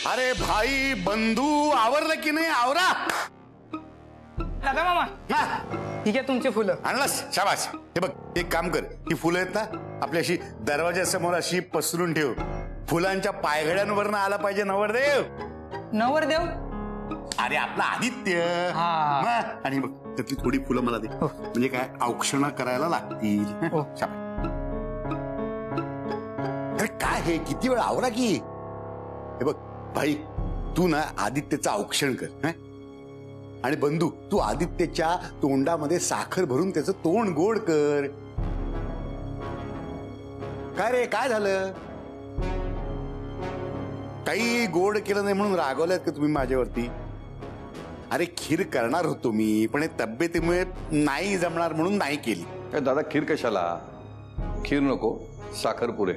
अरे भाई बंधू आवरलं की नाही? आवरा दादा मामा. ठीक आहे तुमचे फुलं आणलास. शाबास. हे बघ एक काम कर, ही फुलं आहेत ना आपल्याशी दरवाजासमोर अशी पसरून ठेव. फुलांच्या पायघड्यांवर आला पाहिजे नवरदेव. नवरदेव? अरे आपला आदित्य. आणि बघ त्यातली थोडी फुलं मला दे. म्हणजे काय औक्षणा करायला लागतील. शाबास. अरे काय हे किती वेळ आवरा की. हे बघ भाई तू ना आदित्यचं औक्षण कर आणि बंधू तू आदित्यच्या तोंडामध्ये साखर भरून त्याचं तोंड गोड कर. काय रे काय झालं? काही गोड केलं नाही म्हणून रागवल्यात का तुम्ही माझ्यावरती? अरे खीर करणार होतो मी पण तब्येतीमुळे नाही जमणार म्हणून नाही केली. दादा खीर कशाला? खीर नको, साखर पुरे.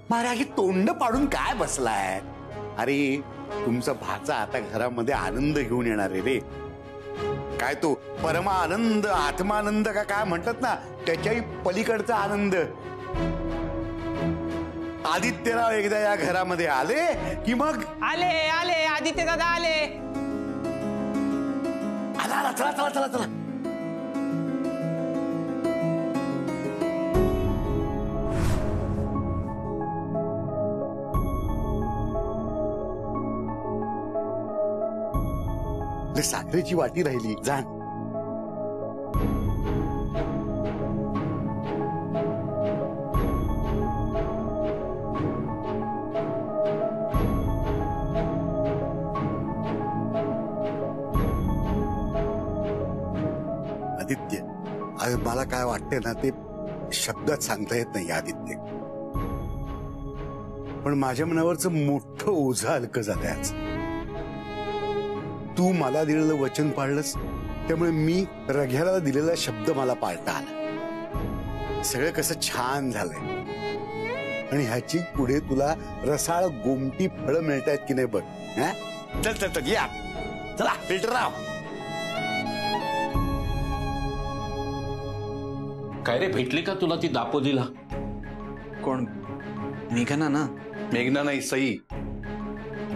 महाराज तोंड पाडून काय बसलाय? अरे तुमचा भाचा आता घरामध्ये आनंद घेऊन येणार आहे रे. काय तो परमानंद आत्मानंद का काय म्हणतात ना त्याच्याही पलीकडचा आनंद. आदित्यराव एकदा या घरामध्ये आले की मग आले आले आदित्य दादा आले. आला चला चला चला चला. साखरेची वाटी राहिली जा. आदित्य अरे मला काय वाटतंय ना ते शब्दात सांगता येत नाही आदित्य. पण माझ्या मनावरचं मोठं ओझं हलकं झालंय आज. तू मला दिलेलं वचन पाळलंस त्यामुळे मी रघ्याला दिलेला शब्द मला पाळता आला. सगळं कसं छान झालंय. आणि ह्याची पुढे तुला रसाळ गोमटी फळं मिळतायत की नाही बघ. चल चल चल या चला फिल्टरराव. काय रे भेटली का तुला ती दापोलीला? कोण? मेघना ना? मेघना नाही सई.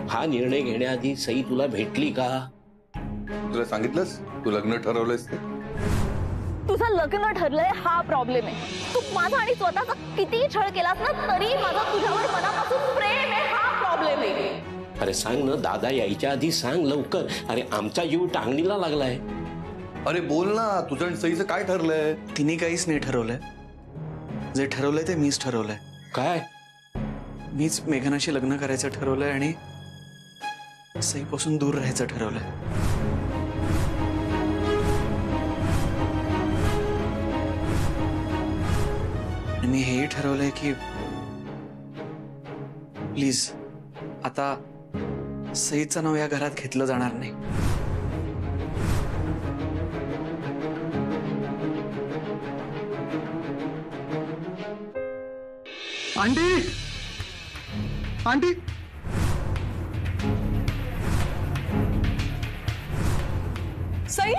हा निर्णय घेण्याआधी सई तुला भेटली का? तुला सांगितलंस तू लग्न ठरवलंयस ते? तुझं लग्न ठरलंय हा प्रॉब्लेम आहे. तू माझा आणि स्वतःचा कितीही छळ केलास ना तरी माझा तुझ्यावर मनापासून प्रेम आहे हा प्रॉब्लेम आहे. अरे सांग ना दादा यायच्या आधी सांग लवकर. अरे आमचा जीव टांगणीला लागलाय. अरे बोल ना तुझं आणि सईचं काय ठरलंय? तिने काहीच नाही ठरवलंय. जे ठरवलंय ते मीच ठरवलंय. काय? मीच मेघनाशी लग्न करायचं ठरवलंय आणि सईपासून दूर राहायचं ठरवलंय. मी हेही ठरवलंय की प्लीज आता सईचं नाव या घरात घेतलं जाणार नाही. आंटी आंटी सई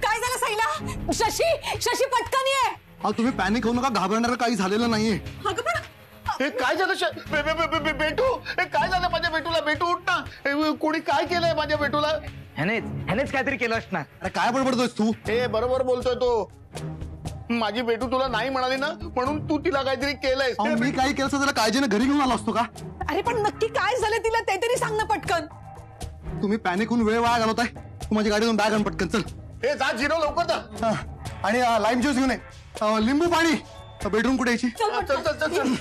काय झालं सईला? शशी शशी पटकन ये. तुम्ही पॅनिक होऊ नका. घाबरणारं काही झालेलं नाहीये. हे काय झालं बेटू? हे काय झालं माझ्या बेटूला? बेटू उठ ना. कोणी काय केलंय माझ्या बेटूला? ह्यानेच काहीतरी केलं असणार. अरे काय बडबडतोयस तू? हे बरोबर बोलतोय तो. माझी बेटू तुला नाही म्हणाली ना म्हणून तू तिला काहीतरी केलंय. मी काही केलं त्याला काळजीने घरी घेऊन आलो असतो का? अरे पण नक्की काय झालं तिला ते तरी सांग ना पटकन. तुम्ही पॅनिक होऊन वेळ वाया घालवताय. तू माझी गाडीतून बॅग आण पटकन. चल हे जा झिरो लवकर जा. आणि लाईम ज्यूस घेऊन ये. लिंबू पाणी. बेडरूम कुठे यायची? चल चल चल चल.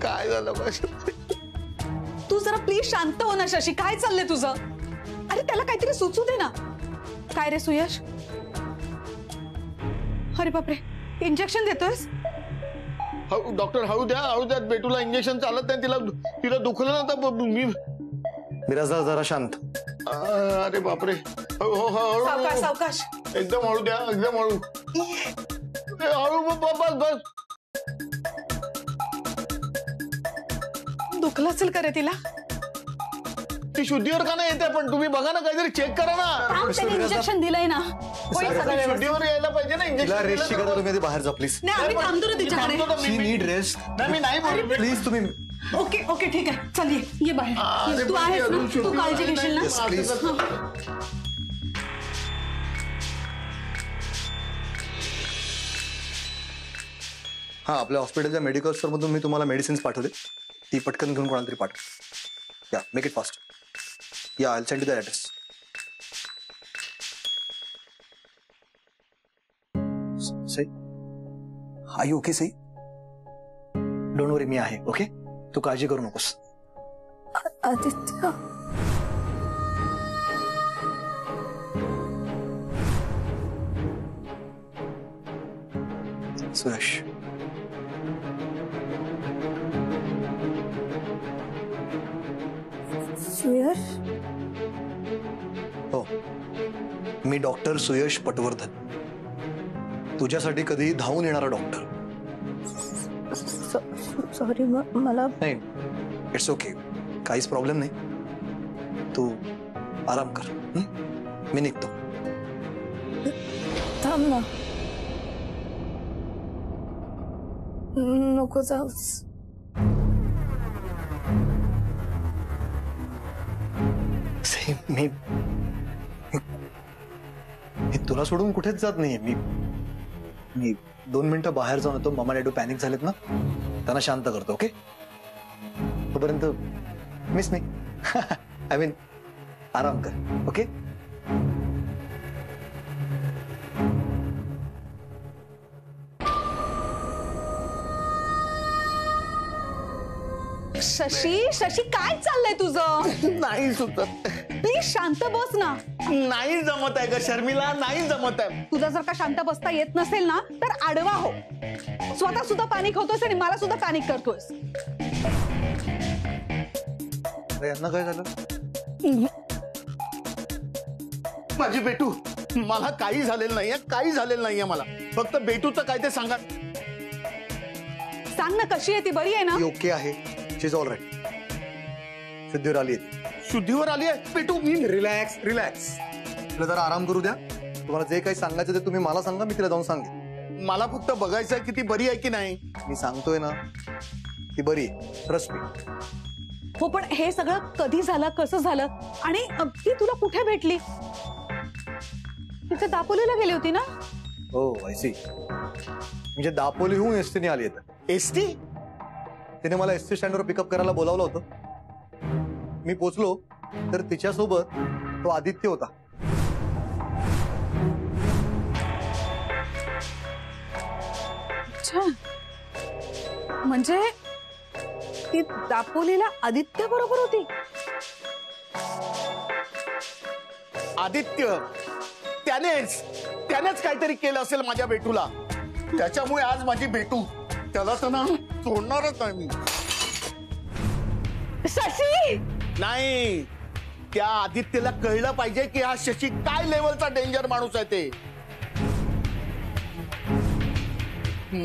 काय झालं तू जरा प्लीज शांत हो ना शशी. काय चाललंय तुझं? अरे त्याला काहीतरी सुचू दे ना. काय रे सुयश? अरे बापरे इंजेक्शन देतोयस? डॉक्टर हळू द्या बेटूला इंजेक्शन चालत नाही. तिला दुखलं ना तर मी मिराज जरा शांत. अरे बापरे. हो हो हो सावकाश सावकाश. एकदम हळू द्या, एकदम हळू. हळू बस बस. दुखलं असेल का रे तिला? ती शुद्धीवर का नाही येते? पण तुम्ही बघा ना, काहीतरी चेक करा ना. इंजेक्शन दिलंय ना. शुद्धीवर यायला पाहिजे ना. तिला रेस्ट इंजेक्शन शिकवता तुम्ही आधी बाहेर जा प्लीज. नाही आम्ही थांबतो ना तिच्याकडे. शी नीड रेस्ट. नाही मी नाही बोलू. प्लीज तुम्ही. ओके ओके ठीक आहे, चल ये बाहेर. तू आहेस ना, तू काळजी घेशील ना. Yes, please. हा, आपल्या हॉस्पिटलच्या मेडिकल स्टोर मधून मी तुम्हाला मेडिसिन्स पाठवले. ती पटकन घेऊन कोणाला तरी पाठव. या, मेक इट फास्ट. या, I send you the address. Sai, I okay Sai? Don't worry, मी आहे. ओके, तू काळजी करू नकोस. आदित्य, सुयश, सुयश, हो, मी डॉक्टर सुयश पटवर्धन, तुझ्यासाठी कधी धावून येणारा डॉक्टर. सॉरी, मला नाही, इट्स ओके, काहीच प्रॉब्लेम नाही. तू आराम कर. मी निघतो. थांब ना. नको जाऊस. मी तुला सोडून कुठेच जात नाहीये. मी 2 मिनिटं बाहेर जाऊन येतो. मामा डॅडू पॅनिक झालेत ना, त्यांना शांत करतो. ओके, तोपर्यंत मिस मी आय मीन आराम कर. ओके, शशी शशी काय चाललंय तुझं? नाही सुचत. प्लीज शांत बस ना. नाही जमत आहे का शर्मिला? नाही जमत आहे. तुझा जर का शांत बसता येत नसेल ना, तर आडवा हो. स्वतः सुद्धा पॅनिक होतोस आणि मला सुद्धा पॅनिक करतोस. अरे यांना काय झालं? माझी बेटू, मला काही झालेलं नाहीये, काही झालेलं नाहीये मला. फक्त बेटूचं काय ते सांगा. सांग ना, कशी आहे ती? बरी आहे ना? ती ओके आहे. शी इज ऑल राईट. शुद्धीवर आली आहे. शुद्धीवर आली आहे बेटू. मी रिलॅक्स रिलॅक्स. तिला जरा आराम करू द्या. तुम्हाला जे काही सांगायचं ते तुम्ही मला सांगा, मी तिला जाऊन सांगेन. मला फक्त बघायचं आहे की ती बरी आहे की नाही. मी सांगतोय ना, ती बरी आहे. Trust me. हो, पण हे सगळं कधी झालं, कसं झालं, आणि ती तुला कुठे भेटली? तिथे दापोलीला गेली होती ना? हो, आय सी. म्हणजे दापोलीहून एसटीने आली आहे. एसटी? तिने मला एसटी स्टँडवर पिकअप करायला बोलावलं होतं. मी पोचलो तर तिच्यासोबत तो आदित्य होता. अच्छा, म्हणजे ती दापोलीला आदित्य बरोबर होती? आदित्य, त्यानेच काहीतरी केलं असेल माझ्या बेटूला. त्याच्यामुळे आज माझी बेटू, त्याला तर ना सोडणारच नाही मी. शशी, नाही, त्या आदित्यला कळलं पाहिजे की हा शशी काय लेवलचा डेंजर माणूस आहे ते.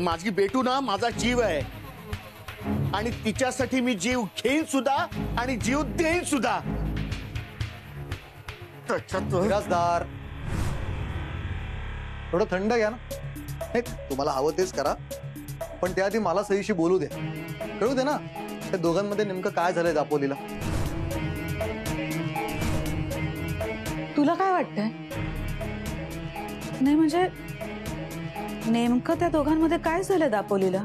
माझी बेटू ना माझा जीव आहे, आणि तिच्यासाठी मी जीव घेईन सुद्धा आणि जीव देईन सुद्धा. विराजदार, थोडं थंड घ्या ना. नाही, तुम्हाला हवं तेच करा, पण त्याआधी मला सईशी बोलू द्या. कळू दे ना त्या दोघांमध्ये नेमकं काय झालंय दापोलीला. तुला काय वाटतंय? नाही म्हणजे नेमकं त्या दोघांमध्ये काय झालं दापोलीला?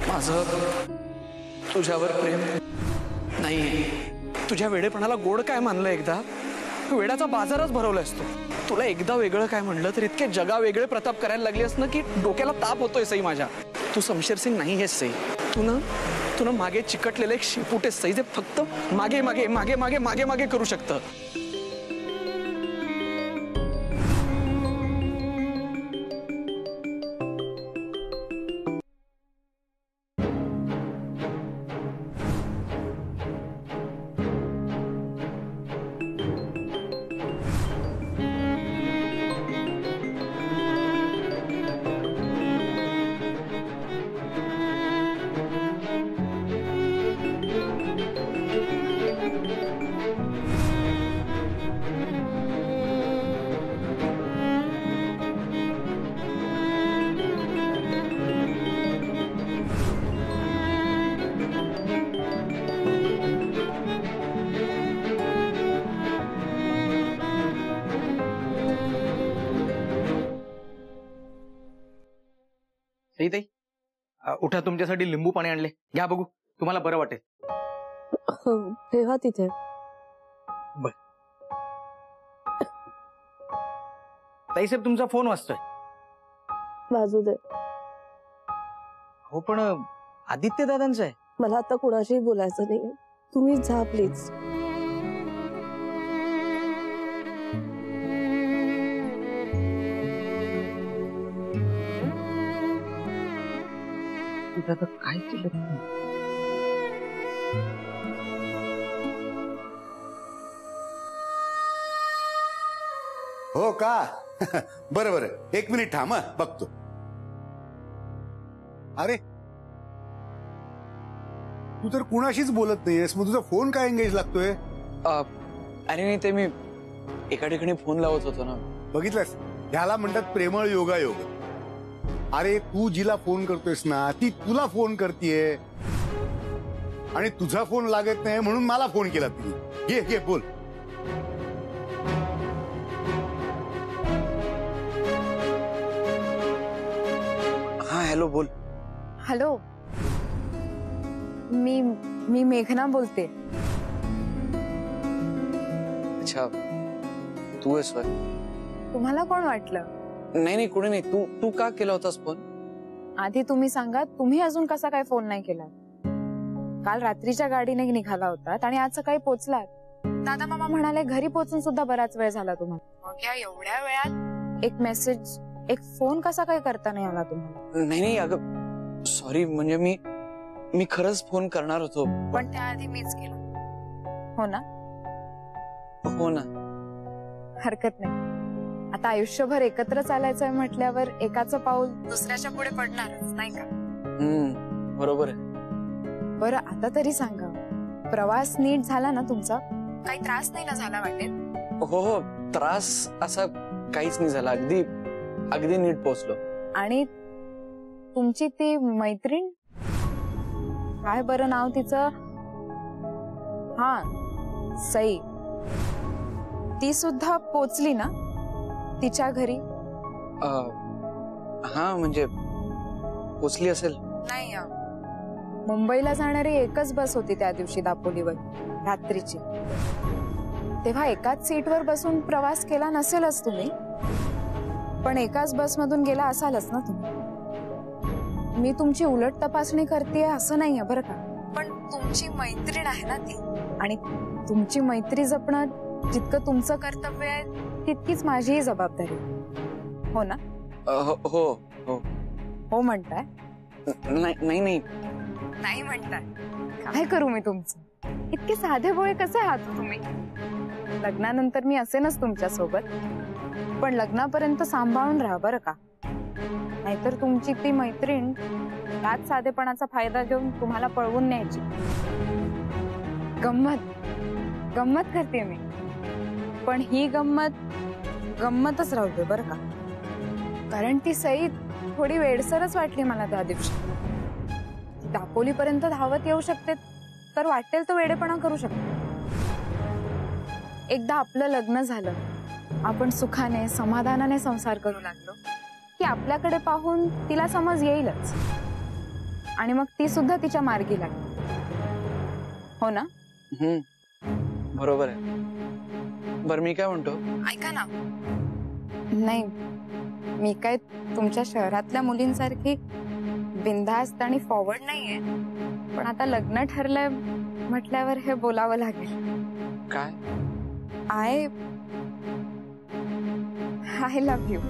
माझं तुझ्यावर प्रेम नाही. तुझ्या वेडेपणाला गोड काय मानलं? एकदा वेड्याचा बाजारच भरवला असतो. तुला एकदा वेगळं काय म्हणलं तर इतके जगा वेगळे प्रताप करायला लागले असं की डोक्याला ताप होतोय सई माझ्या. तू शमशेर सिंग नाही हेस सई. तू ना मागे चिकटलेलं एक शेपूट आहेस सई, जे फक्त मागे मागे मागे मागे मागे मागे करू शकतं. ताई उठा, तुमच्यासाठी लिंबू पाणी आणले, घ्या बघू, तुम्हाला बरं वाटेल. ठेवा तिथे. बर ताईसाहेब, तुमचा फोन वाजतोय. वाजू दे. हो पण आदित्य दादांचा आहे. मला आता कुणाशीही बोलायचं नाही. तुम्ही जा प्लीज. दादा काय केलं? हो का? बरं बरं, एक मिनिट थांब, बघतो. अरे तू तर कुणाशीच बोलत नाहीयेस, मग तुझा फोन काय एंगेज लागतोय? अरे नाही, ते मी एका ठिकाणी फोन लावत होतो ना. बघितलंस, ह्याला म्हणतात प्रेमळ योगायोग. अरे तू जिला फोन करतोयस ना, ती तुला फोन करतेय आणि तुझा फोन लागत नाही म्हणून मला फोन केला तिने. घे घे, बोल. हा हॅलो, बोल. हॅलो, मी मेघना बोलते. अच्छा, तू आहेस होय? तुम्हाला कोण वाटलं? नाही नाही, कुणी नाही. तू का केला होतास फोन? आधी तुम्ही सांगा, तुम्ही अजून कसा काय फोन नाही केला? काल रात्रीच्या गाडीने निघाला होतात आणि आज सकाळी पोहोचलात. दादा मामा म्हणाले घरी पोहोचून सुद्धा बराच वेळ झाला तुम्हाला. मग या एवढ्या वेळात एक मेसेज, एक फोन कसा काय करता नाही आला तुम्हाला? नाही नाही अगं, सॉरी. म्हणजे मी खरंच फोन करणार होतो, पण त्याआधी मीच केला. हो ना? हो ना. हरकत नाही. आता आयुष्यभर एकत्र चालायचंय म्हटल्यावर एकाचं पाऊल दुसऱ्याच्या पुढे पडणारच, नाही का? बरोबर आहे. बरं आता तरी सांगा, प्रवास नीट झाला ना तुमचा? काही त्रास नाही ना झाला वाटेल? हो हो, त्रास असा काहीच नाही झाला. अगदी अगदी नीट पोहोचलो. आणि तुमची ती मैत्रीण, काय बरं नाव तिचं? हा, सई. ती सुद्धा पोचली ना तिच्या घरी? हा म्हणजे पोचली असेल. नाही, मुंबईला जाणारी एकच बस होती त्या दिवशी दापोलीवर रात्रीची. तेव्हा एकाच सीटवर बसून प्रवास केला नसेलच तुम्ही, पण एकाच बसमधून गेला असालच ना तुम्ही. मी तुमची उलट तपासणी करते असं नाहीये बरं का, पण तुमची मैत्रीण आहे ना ती, आणि तुमची मैत्री जपणं जितकं तुमचं कर्तव्य आहे तितकीच माझीही जबाबदारी. हो ना? हो हो हो. हो म्हणताय? नाही नाही नाही नाही म्हणताय. काय करू मी तुमचं? इतके साधे भोळे कसे आहात तुम्ही? लग्नानंतर मी असेनच तुमच्या सोबत, पण लग्नापर्यंत सांभाळून राहा बरं का, नाहीतर तुमची ती मैत्रीण त्याच साधेपणाचा फायदा घेऊन तुम्हाला पळवून न्यायची. गंमत करते मी, पण ही गंमतच राहू दे बरं का, कारण ती सई थोडी वेडसरच वाटली मला त्या दिवशी. दापोलीपर्यंत धावत येऊ शकते तर वाटेल तो वेडेपणा करू शकते. एकदा आपलं लग्न झालं, आपण सुखाने समाधानाने संसार करू लागलो की आपल्याकडे पाहून तिला समज येईलच, आणि मग ती सुद्धा तिच्या मार्गी लागली. हो ना? बरोबर आहे. बरं मी काय म्हणतो, ऐका ना. नाही, मी काय तुमच्या शहरातल्या मुलींसारखी बिनधास्त आणि फॉरवर्ड नाहीये, पण आता लग्न ठरलंय म्हटल्यावर हे बोलावं लागेल. काय? I love you.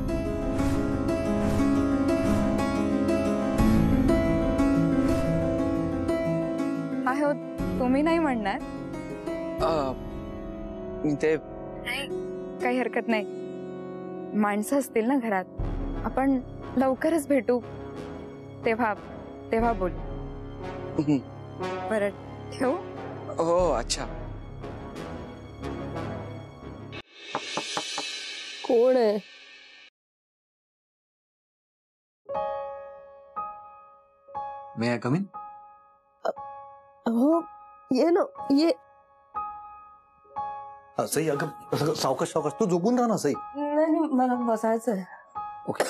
हाय हो, तुम्ही नाही म्हणणार? ते नाही, काही हरकत नाही. माणसं असतील ना घरात, आपण लवकरच भेटू, तेव्हा बोलू. बरं ठेवू? हो. अच्छा. कोण आहे? मे आय कम इन? हो, ये ना, ये. सई, अगं सावकाश सावकाश, तू झोपून राहा ना सई. नाही, मला बसायचंय. ओके.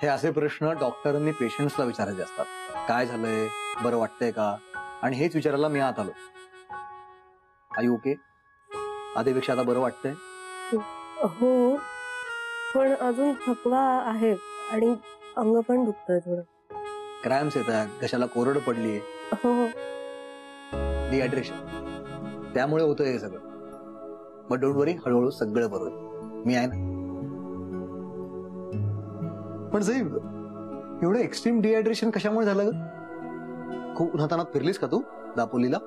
हे असे प्रश्न डॉक्टरांनी पेशंट्सला विचारायचे असतात. काय झालंय, बरं वाटतंय का, आणि हेच विचारायला मी आत आलो. I okay? आधीपेक्षा आता बरं वाटतंय? हो, पण अजून थकवा आहे आणि अंग पण दुखतंय थोडं. क्रॅम्स येत आहेत, घशाला कोरड पडलीये. हो. डिहायड्रेशन, त्यामुळे होतंय हे सगळं. बट डोंट वरी, हळूहळू सगळं बरोबर होईल. मी आहे ना. पण सई, एवढं एक्स्ट्रीम डिहायड्रेशन कशामुळे झालं ग? खूप उन्हातानात फिरलीस का तू दापोलीला?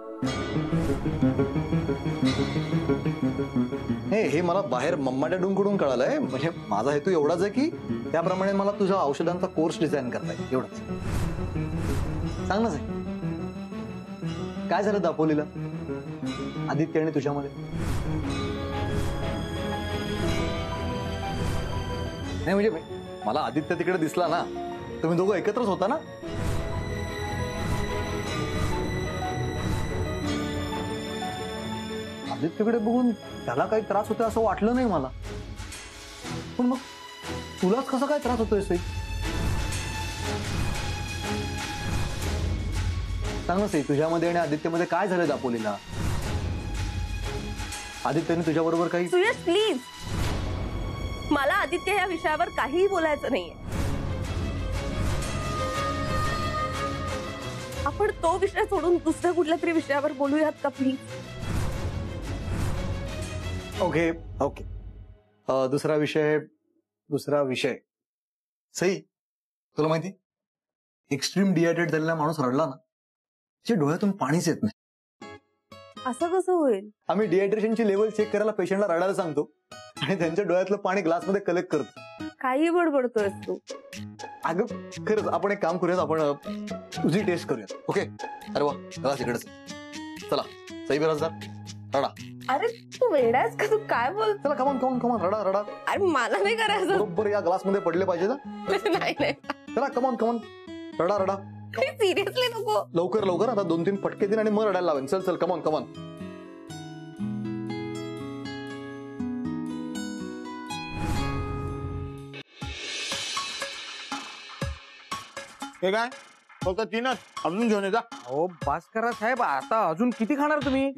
हे मला बाहेर मम्मा डॅडूंकडून कळालंय. म्हणजे माझा हेतू एवढाच आहे की त्याप्रमाणे मला तुझ्या औषधांचा कोर्स डिझाईन करता येईल, एवढंच. सांग ना सई, काय झालं दापोलीला आदित्य आणि तुझ्यामध्ये? नाही म्हणजे मला आदित्य तिकडे दिसला ना, तुम्ही दोघं एकत्रच होता ना? आदित्यकडे बघून त्याला काही त्रास होतोय असं वाटलं नाही मला. पण मग तुलाच कसा काय त्रास होतोय सई? सांग ना सई, तुझ्यामध्ये आणि आदित्यमध्ये काय झालं दापोलीला? आदित्यने तुझ्या बरोबर काही? सुयश प्लीज, मला आदित्य या विषयावर काहीही बोलायचं नाहीये. आपण तो विषय सोडून दुसऱ्या कुठल्या तरी विषयावर बोलूयात का प्लीज? Okay okay. दुसरा विषय. सई, तुला माहिती, एक्स्ट्रीम डिहायड्रेट झालेला माणूस रडला ना, त्याच्या डोळ्यातून पाणीच येत नाही. असं कसं होईल? आम्ही डिहायड्रेशनची लेवल चेक करायला पेशंटला रडायला सांगतो आणि त्यांच्या डोळ्यातलं पाणी ग्लासमध्ये कलेक्ट करतो. काही बडबडतोयस तू? अगं खरंच, आपण एक काम करूयात, आपण तुझी टेस्ट करूयात. ओके? अरे वा, ग्लास इकडेच. चला सई बिराजदार, रडा. अरे तू वेडायस का? तू काय बोल? चला, कमॉन, रडा. अरे मला नाही करायचं. बरोबर या ग्लास मध्ये पडले पाहिजे ना. नाही. चला, कमॉन, रडा. सिरियसली नको. लवकर आता 2-3 फटके दिन आणि मग रडायला लावेन. चल कमॉन. हे काय फक्त 3च, अजून घेऊन येता? हो बास करा साहेब, आता अजून किती खाणार तुम्ही?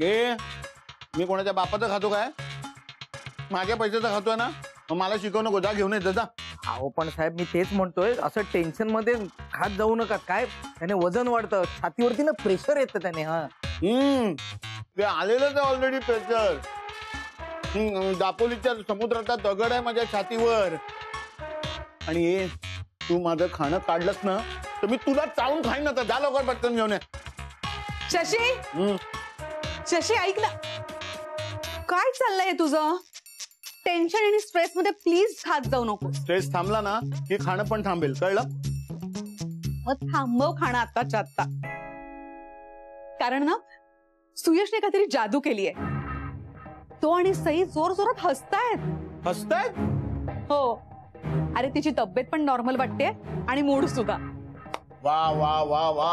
मी कोणाच्या बापाचं खातो काय? माझ्या पैशाचं खातोय ना, मग मला शिकवू नको. जा घेऊन येत जा. अहो पण साहेब, मी तेच म्हणतोय, असं टेन्शन मध्ये खात जाऊ नका. काय त्याने वजन वाढतं, छातीवरती ना प्रेशर येतं त्याने. हा ते आलेलंच आहे ऑलरेडी प्रेशर. दापोलीच्या समुद्राचा दगड आहे माझ्या छातीवर. आणि तू माझं खाणं काढलंस ना तर मी तुला चावून खाईन. आता जा लवकर, पटकन घेऊन ये. शशी ऐक ना, काय चाललंय तुझं? टेन्शन आणि स्ट्रेस मध्ये प्लीज खात जाऊ नको. स्ट्रेस थांबला ना की खाणं पण थांबेल, कळलं? मग थांबव खाणं आत्ताच्या आत्ता. कारण ना, सुयशने काहीतरी जादू केली आहे. तो आणि सई जोर जोरात हसतायत. हो. अरे तिची तब्येत पण नॉर्मल वाटते आणि मूड सुद्धा. वा वा वा वा,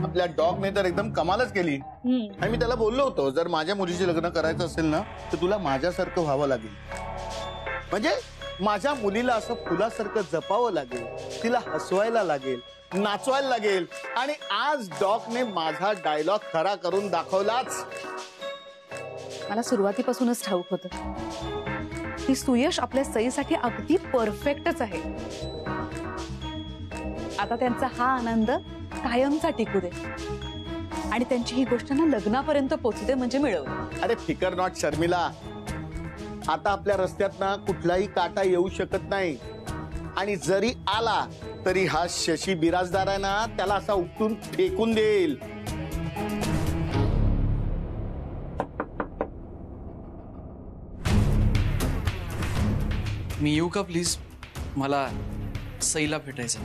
आपल्या डॉगने तर एकदम कमालच केली. आणि मी त्याला बोललो होतो, जर माझ्या मुलीशी लग्न करायचं असेल ना तर तुला माझ्यासारखं व्हावं लागेल. म्हणजे माझ्या मुलीला असं फुलासारखं जपावं लागेल, तिला हसवायला लागेल, नाचवायला लागेल. आणि आज डॉगने माझा डायलॉग खरा करून दाखवलाच. मला सुरुवातीपासूनच ठाऊक होतं की सुयश आपल्या सईसाठी अगदी परफेक्टच आहे. आता त्यांचा हा आनंद कायमचा टिकू दे आणि त्यांची ही गोष्ट ना लग्नापर्यंत पोहोचू दे, म्हणजे मिळवू. अरे फिकर नॉट शर्मिला. आता आपल्या रस्त्यात ना कुठलाही काटा येऊ शकत नाही. आणि जरी आला तरी हा शशी बिराजदार आहे ना, त्याला असा उपटून फेकून देईल. मी येऊ का प्लीज? मला सईला भेटायचं.